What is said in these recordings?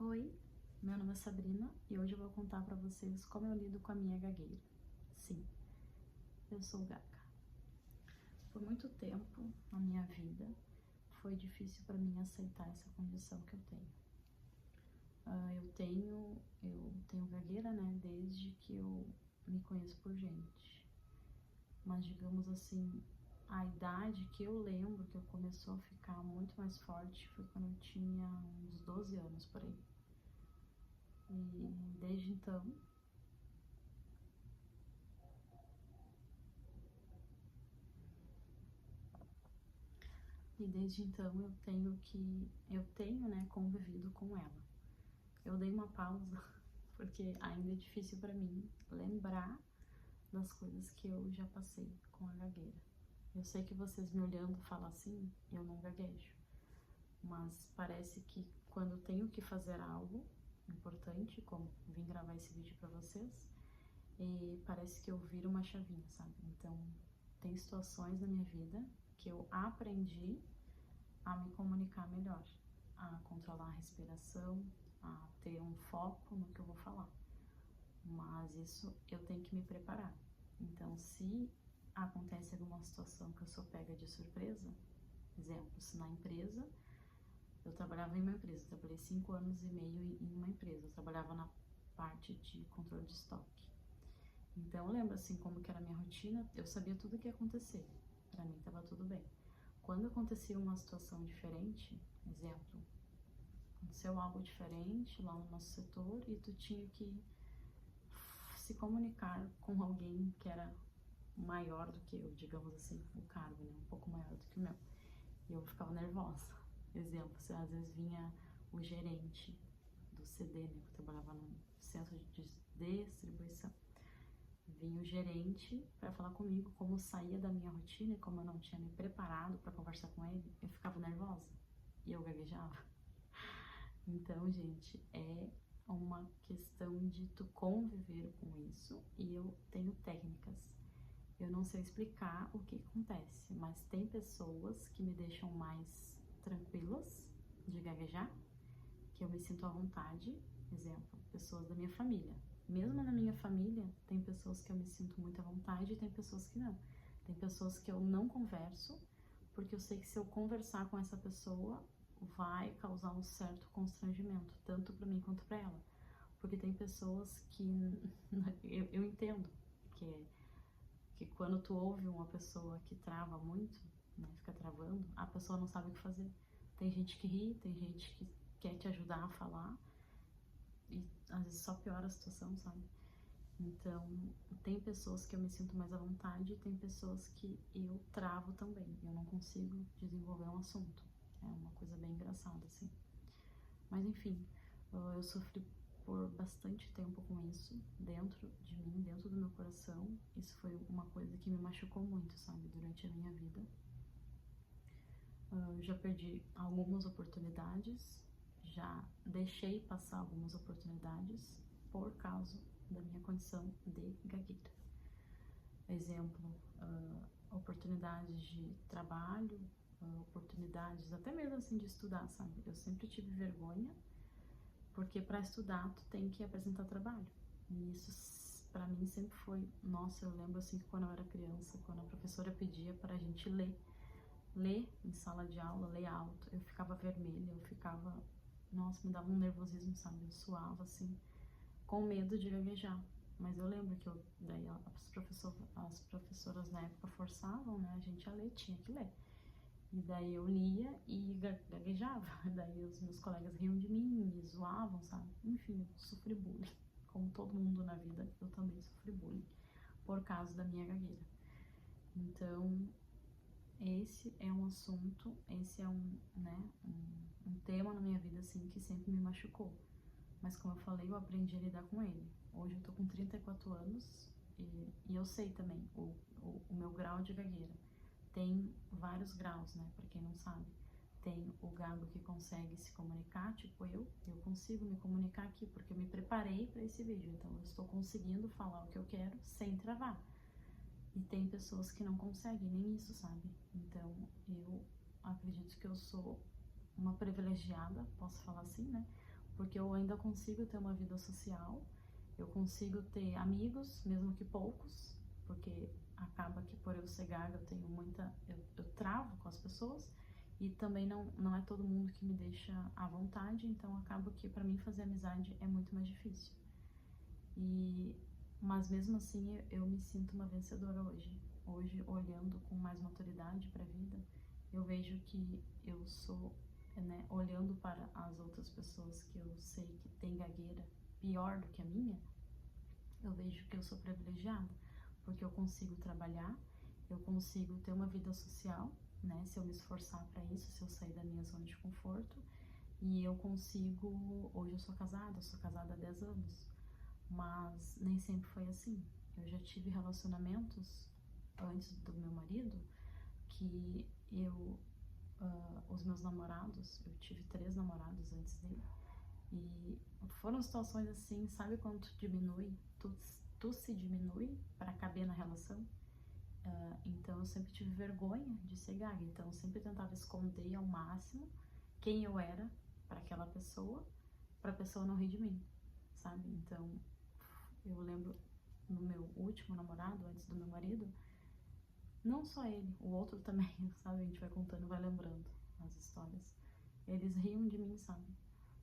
Oi, meu nome é Sabrina e hoje eu vou contar pra vocês como eu lido com a minha gagueira. Sim, eu sou gaga. Por muito tempo na minha vida foi difícil pra mim aceitar essa condição que eu tenho. Eu tenho gagueira, né, desde que eu me conheço por gente. Mas digamos assim, a idade que eu lembro que eu começou a ficar muito mais forte foi quando eu tinha uns 12 anos por aí. E desde então eu tenho, né, convivido com ela. Eu dei uma pausa porque ainda é difícil pra mim lembrar das coisas que eu já passei com a gagueira. Eu sei que vocês me olhando falam assim, eu não gaguejo, mas parece que quando eu tenho que fazer algo importante, como vim gravar esse vídeo pra vocês, parece que eu viro uma chavinha, sabe? Então, tem situações na minha vida que eu aprendi a me comunicar melhor, a controlar a respiração, a ter um foco no que eu vou falar. Mas isso eu tenho que me preparar. Então, se acontece alguma situação que eu sou pega de surpresa, exemplo, se na empresa, eu trabalhava em uma empresa, trabalhei 5 anos e meio em uma empresa, eu trabalhava na parte de controle de estoque. Então, eu lembro assim como que era a minha rotina, eu sabia tudo o que ia acontecer, pra mim tava tudo bem. Quando acontecia uma situação diferente, exemplo, aconteceu algo diferente lá no nosso setor e tu tinha que se comunicar com alguém que era maior do que eu, digamos assim, o cargo, né, um pouco maior do que o meu. E eu ficava nervosa. Exemplo, se às vezes vinha o gerente do CD, né, que eu trabalhava num centro de distribuição. Vinha o gerente para falar comigo como saía da minha rotina e como eu não tinha me preparado para conversar com ele, eu ficava nervosa e eu gaguejava. Então, gente, é uma questão de tu conviver com isso e eu tenho técnicas. Eu não sei explicar o que acontece, mas tem pessoas que me deixam mais tranquilas de gaguejar, que eu me sinto à vontade. Exemplo, pessoas da minha família. Mesmo na minha família, tem pessoas que eu me sinto muito à vontade e tem pessoas que não. Tem pessoas que eu não converso, porque eu sei que se eu conversar com essa pessoa, vai causar um certo constrangimento, tanto para mim quanto para ela. Porque tem pessoas que eu entendo que quando tu ouve uma pessoa que trava muito, né, fica travando, a pessoa não sabe o que fazer. Tem gente que ri, tem gente que quer te ajudar a falar e às vezes só piora a situação, sabe? Então, tem pessoas que eu me sinto mais à vontade e tem pessoas que eu travo também. Eu não consigo desenvolver um assunto. É uma coisa bem engraçada, assim. Mas, enfim, eu sofri por bastante tempo com isso, dentro de mim, dentro do meu coração. Isso foi uma coisa que me machucou muito, sabe, durante a minha vida. Eu já perdi algumas oportunidades, já deixei passar algumas oportunidades por causa da minha condição de gagueira. Exemplo, oportunidades de trabalho, oportunidades até mesmo assim de estudar, sabe? Eu sempre tive vergonha, porque para estudar tu tem que apresentar trabalho. E isso para mim sempre foi, nossa, eu lembro assim que quando eu era criança, quando a professora pedia para a gente ler em sala de aula, ler alto, eu ficava vermelha, eu ficava, nossa, me dava um nervosismo, sabe? Eu suava assim, com medo de gaguejar. Mas eu lembro que daí as professoras na época forçavam, né, a gente a ler, tinha que ler. E daí eu lia e gaguejava. Daí os meus colegas riam de mim, me zoavam, sabe? Enfim, eu sofri bullying. Como todo mundo na vida, eu também sofri bullying por causa da minha gagueira. Então, esse é um assunto, esse é um tema na minha vida, assim, que sempre me machucou. Mas como eu falei, eu aprendi a lidar com ele. Hoje eu tô com 34 anos e eu sei também o meu grau de gagueira. Tem vários graus, né, pra quem não sabe. Tem o gago que consegue se comunicar, tipo eu consigo me comunicar aqui porque eu me preparei para esse vídeo, então eu estou conseguindo falar o que eu quero sem travar. E tem pessoas que não conseguem nem isso, sabe? Então eu acredito que eu sou uma privilegiada, posso falar assim, né? porque eu ainda consigo ter uma vida social, eu consigo ter amigos, mesmo que poucos, porque acaba que por eu ser gaga eu tenho eu travo com as pessoas, e também não é todo mundo que me deixa à vontade, então acaba que pra mim fazer amizade é muito mais difícil. Mas mesmo assim eu me sinto uma vencedora hoje. Hoje, olhando com mais maturidade para a vida, eu vejo que eu sou, né, olhando para as outras pessoas que eu sei que têm gagueira pior do que a minha, eu vejo que eu sou privilegiada, porque eu consigo trabalhar, eu consigo ter uma vida social, né, se eu me esforçar para isso, se eu sair da minha zona de conforto, e eu consigo, hoje eu sou casada há 10 anos, mas nem sempre foi assim. Eu já tive relacionamentos antes do meu marido que os meus namorados, eu tive 3 namorados antes dele, e foram situações assim, sabe quando tu diminui, tu se diminui para caber na relação? Então eu sempre tive vergonha de ser gaga, então eu sempre tentava esconder ao máximo quem eu era para aquela pessoa, para a pessoa não rir de mim, sabe? Então eu lembro no meu último namorado, antes do meu marido, não só ele, o outro também, sabe? A gente vai contando, vai lembrando as histórias. Eles riam de mim, sabe?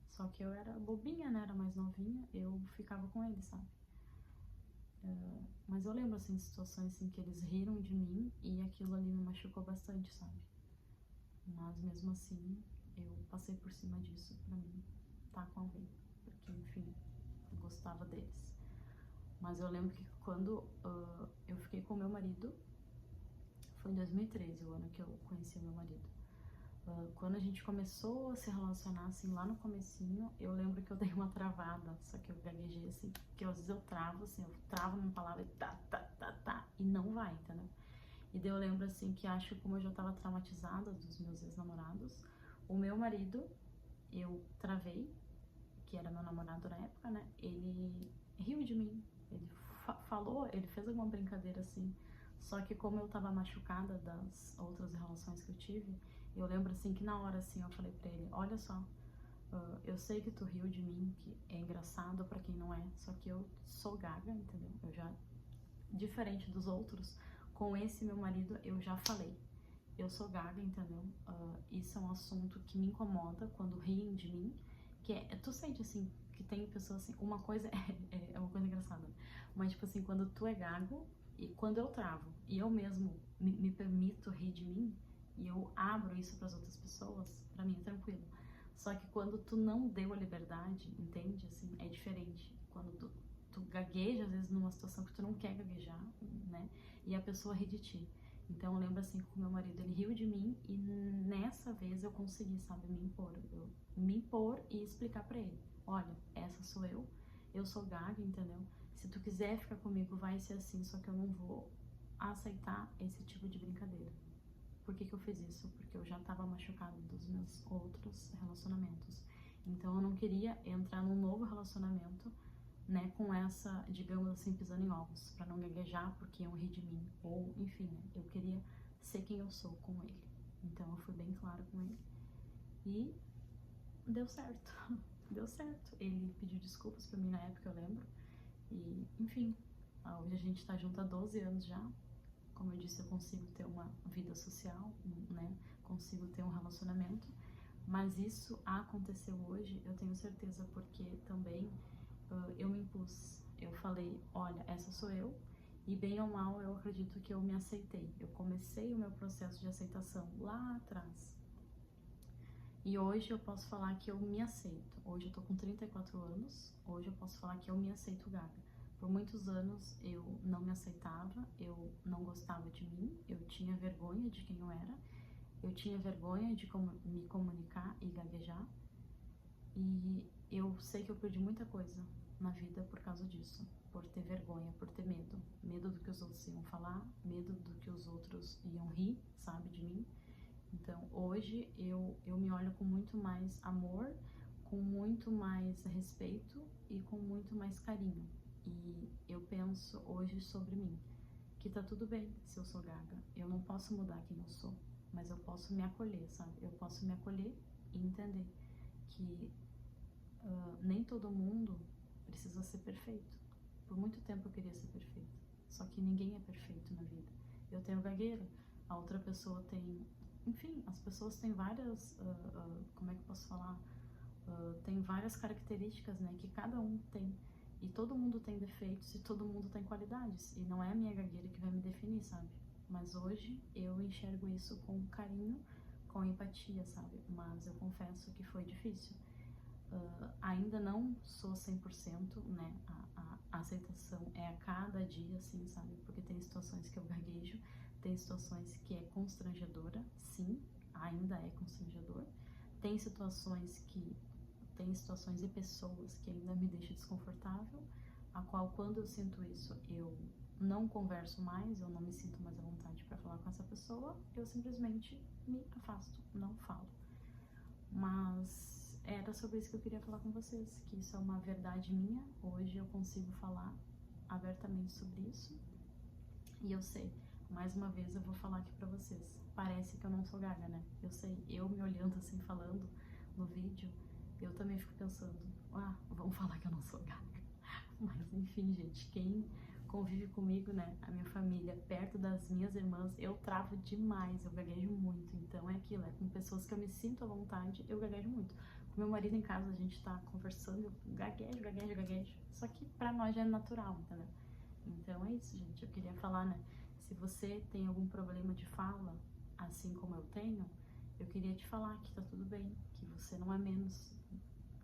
Só que eu era bobinha, né? Era mais novinha, eu ficava com eles, sabe? Mas eu lembro, assim, de situações assim, que eles riram de mim e aquilo ali me machucou bastante, sabe? Mas mesmo assim, eu passei por cima disso pra mim estar com alguém. Porque, enfim, eu gostava deles. Mas eu lembro que quando eu fiquei com meu marido, foi em 2013, o ano que eu conheci meu marido. Quando a gente começou a se relacionar, assim, lá no comecinho, eu lembro que eu dei uma travada, só que eu gaguejei, assim, porque às vezes eu travo, assim, eu travo numa palavra e tá, e não vai, entendeu? E daí eu lembro, assim, que acho que como eu já tava traumatizada dos meus ex-namorados, o meu marido, eu travei, que era meu namorado na época, né, ele riu de mim, ele falou, ele fez alguma brincadeira, assim, só que como eu tava machucada das outras relações que eu tive, eu lembro, assim, que na hora, assim, eu falei pra ele, olha só, eu sei que tu riu de mim, que é engraçado pra quem não é, só que eu sou gaga, entendeu? Eu já, diferente dos outros, com esse meu marido, eu já falei, eu sou gaga, entendeu? Isso é um assunto que me incomoda quando riem de mim, que tu sente, assim, que tem pessoas, assim, uma coisa, é uma coisa engraçada, mas, tipo assim, quando tu é gago, e quando eu travo, e eu mesmo me permito rir de mim, e eu abro isso para as outras pessoas, pra mim é tranquilo. Só que quando tu não deu a liberdade, entende? Assim, é diferente. Quando tu gagueja, às vezes, numa situação que tu não quer gaguejar, né? E a pessoa ri de ti. Então eu lembro, assim, que o meu marido, ele riu de mim e nessa vez eu consegui, sabe, me impor e explicar pra ele. Olha, essa sou eu sou gaga, entendeu? Se tu quiser ficar comigo, vai ser assim, só que eu não vou aceitar esse tipo de brincadeira. Por que eu fiz isso? Porque eu já estava machucada dos meus outros relacionamentos. Então eu não queria entrar num novo relacionamento, né, com essa, digamos assim, pisando em ovos, para não gaguejar porque iam rir de mim, ou enfim, né, eu queria ser quem eu sou com ele. Então eu fui bem clara com ele e deu certo. Deu certo. Ele pediu desculpas pra mim na época, eu lembro. E, enfim, hoje a gente tá junto há 12 anos já. Como eu disse, eu consigo ter uma vida social, né? Consigo ter um relacionamento. Mas isso aconteceu hoje, eu tenho certeza, porque também eu me impus. Eu falei, olha, essa sou eu. E bem ou mal, eu acredito que eu me aceitei. Eu comecei o meu processo de aceitação lá atrás. E hoje eu posso falar que eu me aceito. Hoje eu tô com 34 anos, hoje eu posso falar que eu me aceito gaga. Por muitos anos eu não me aceitava, eu não gostava de mim, eu tinha vergonha de quem eu tinha vergonha de me comunicar e gaguejar. E eu sei que eu perdi muita coisa na vida por causa disso, por ter vergonha, por ter medo. Medo do que os outros iam falar, medo do que os outros iam rir, sabe, de mim. Então, hoje eu me olho com muito mais amor, com muito mais respeito e com muito mais carinho. E eu penso hoje sobre mim, que tá tudo bem se eu sou gaga. Eu não posso mudar quem eu sou, mas eu posso me acolher, sabe? Eu posso me acolher e entender que nem todo mundo precisa ser perfeito. Por muito tempo eu queria ser perfeita, só que ninguém é perfeito na vida. Eu tenho gagueira, a outra pessoa tem... Enfim, as pessoas têm várias... como é que eu posso falar? Tem várias características, né, que cada um tem. E todo mundo tem defeitos e todo mundo tem qualidades. E não é a minha gagueira que vai me definir, sabe? Mas hoje eu enxergo isso com carinho, com empatia, sabe? Mas eu confesso que foi difícil. Ainda não sou 100%, né? A aceitação é a cada dia, assim, sabe? Porque tem situações que eu gaguejo, tem situações que é constrangedora, sim, ainda é constrangedor. Tem situações e pessoas que ainda me deixam desconfortável, a qual quando eu sinto isso, eu não converso mais, eu não me sinto mais à vontade para falar com essa pessoa, eu simplesmente me afasto, não falo. Mas era sobre isso que eu queria falar com vocês, que isso é uma verdade minha, hoje eu consigo falar abertamente sobre isso, e eu sei, mais uma vez eu vou falar aqui pra vocês, parece que eu não sou gaga, né? Eu sei, eu me olhando assim, falando no vídeo, eu também fico pensando, vamos falar que eu não sou gaga. Mas enfim, gente, quem convive comigo, né, a minha família, perto das minhas irmãs, eu travo demais, eu gaguejo muito. Então é aquilo, é com pessoas que eu me sinto à vontade, eu gaguejo muito. Com meu marido em casa, a gente tá conversando, eu gaguejo. Só que pra nós já é natural, entendeu? Então é isso, gente, eu queria falar, né, se você tem algum problema de fala, assim como eu tenho, eu queria te falar que tá tudo bem, que você não é menos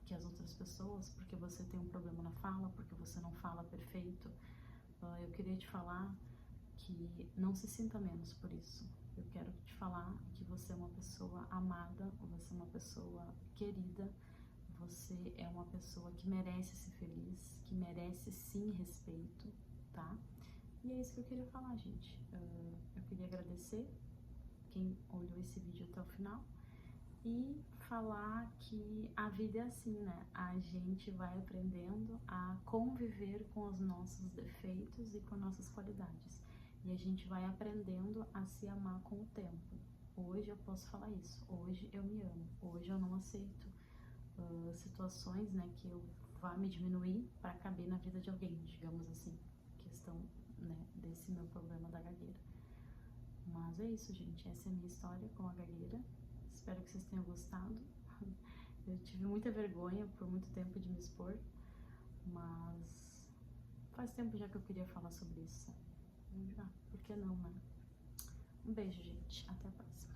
que as outras pessoas, porque você tem um problema na fala, porque você não fala perfeito. Eu queria te falar que não se sinta menos por isso. Eu quero te falar que você é uma pessoa amada, você é uma pessoa querida, você é uma pessoa que merece ser feliz, que merece sim respeito, tá? E é isso que eu queria falar, gente. Eu queria agradecer quem olhou esse vídeo até o final e falar que a vida é assim, né? A gente vai aprendendo a conviver com os nossos defeitos e com nossas qualidades. E a gente vai aprendendo a se amar com o tempo. Hoje eu posso falar isso. Hoje eu me amo. Hoje eu não aceito situações, né, que eu vá me diminuir para caber na vida de alguém, digamos assim. Questão, né, desse meu problema da gagueira. Mas é isso, gente. Essa é a minha história com a gagueira. Espero que vocês tenham gostado. Eu tive muita vergonha por muito tempo de me expor, mas faz tempo já que eu queria falar sobre isso. Por que não, né? Um beijo, gente. Até a próxima.